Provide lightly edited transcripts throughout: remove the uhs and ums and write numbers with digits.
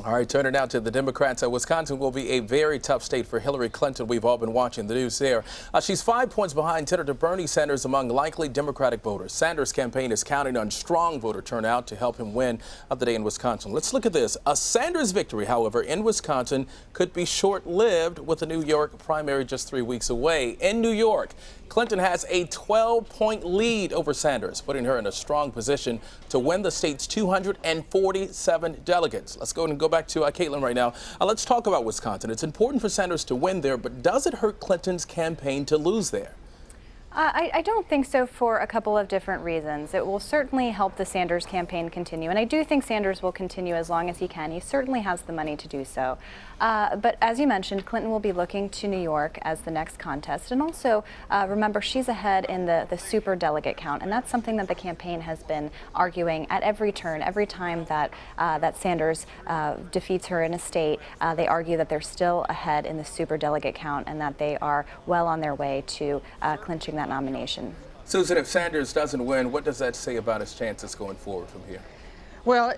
All right, turning now to the Democrats. Wisconsin will be a very tough state for Hillary Clinton. We've all been watching the news there. She's 5 points behind Senator Bernie Sanders among likely Democratic voters. Sanders' campaign is counting on strong voter turnout to help him win the day in Wisconsin. Let's look at this. A Sanders victory, however, in Wisconsin could be short-lived with the New York primary just 3 weeks away. In New York, Clinton has a 12-point lead over Sanders, putting her in a strong position to win the state's 247 delegates. Let's go back to Caitlyn right now. Let's talk about Wisconsin. It's important for Sanders to win there, but does it hurt Clinton's campaign to lose there? I don't think so, for a couple of different reasons. It will certainly help the Sanders campaign continue, and I do think Sanders will continue as long as he can. He certainly has the money to do so. But as you mentioned, Clinton will be looking to New York as the next contest, and also remember, she's ahead in the super delegate count, and that's something that the campaign has been arguing at every turn. Every time that Sanders defeats her in a state, they argue that they're still ahead in the super delegate count and that they are well on their way to clinching that nomination. Susan, if Sanders doesn't win, what does that say about his chances going forward from here? Well,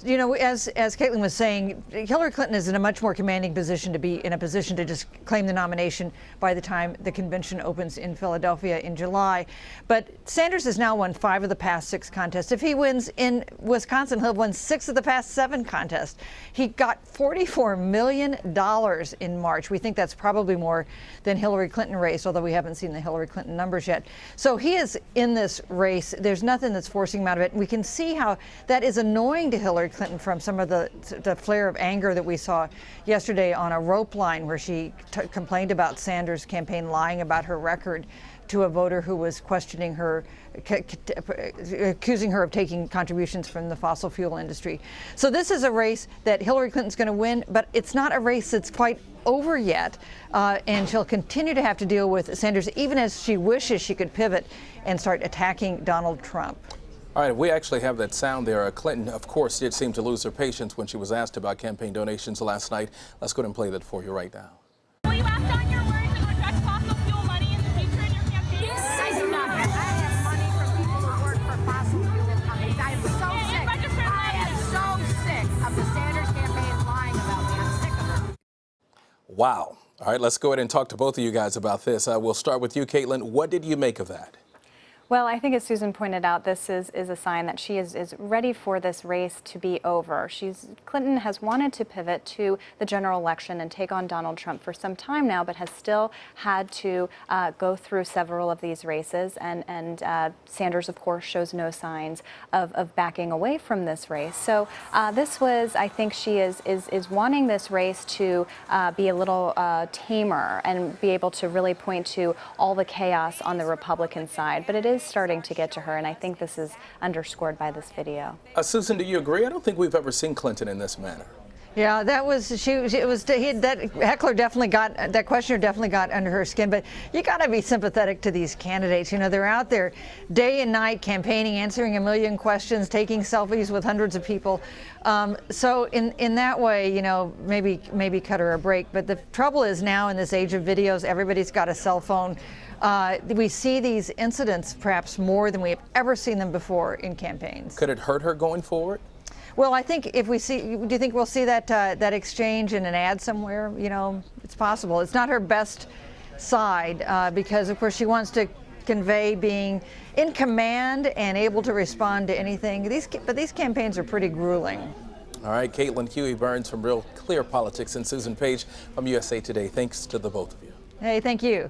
you know, as Caitlyn was saying, Hillary Clinton is in a much more commanding position to be in a position to just claim the nomination by the time the convention opens in Philadelphia in July. But Sanders has now won 5 of the past 6 contests. If he wins in Wisconsin, he'll have won 6 of the past 7 contests. He got $44 million in March. We think that's probably more than Hillary Clinton raised, although we haven't seen the Hillary Clinton numbers yet. So he is in this race. There's nothing that's forcing him out of it. We can see how that is annoying to Hillary Clinton from some of the flare of anger that we saw yesterday on a rope line where she complained about Sanders' campaign lying about her record to a voter who was questioning her, accusing her of taking contributions from the fossil fuel industry. So this is a race that Hillary Clinton's going to win, but it's not a race that's quite over yet, and she'll continue to have to deal with Sanders, even as she wishes she could pivot and start attacking Donald Trump. All right, we actually have that sound there. Clinton, of course, did seem to lose her patience when she was asked about campaign donations last night. Let's go ahead and play that for you right now. Will you act on your words and reject fossil fuel money in the future in your campaign? Yes, I do not have. I have money from people who work for fossil fuel companies. I am so sick. I am so sick of the Sanders campaign lying about me. I'm sick of it. Wow. All right, let's go ahead and talk to both of you guys about this. We'll start with you, Caitlyn. What did you make of that? Well, I think, as Susan pointed out, this is a sign that she is ready for this race to be over. Clinton has wanted to pivot to the general election and take on Donald Trump for some time now, but has still had to go through several of these races. And Sanders, of course, shows no signs of backing away from this race. So this was, I think, she is wanting this race to be a little tamer and be able to really point to all the chaos on the Republican side. But it is starting to get to her, and I think this is underscored by this video. Susan, do you agree? I don't think we've ever seen Clinton in this manner. Yeah, that heckler definitely got, that questioner definitely got under her skin, but you got to be sympathetic to these candidates. You know, they're out there day and night campaigning, answering a million questions, taking selfies with hundreds of people. So in that way, you know, maybe cut her a break. But the trouble is, now in this age of videos, everybody's got a cell phone. We see these incidents perhaps more than we have ever seen them before in campaigns. Could it hurt her going forward? Well, I think if we see, do you think we'll see that exchange in an ad somewhere? You know, it's possible. It's not her best side because, of course, she wants to convey being in command and able to respond to anything. But these campaigns are pretty grueling. All right, Caitlyn Huey-Burns from Real Clear Politics and Susan Page from USA Today. Thanks to the both of you. Hey, thank you.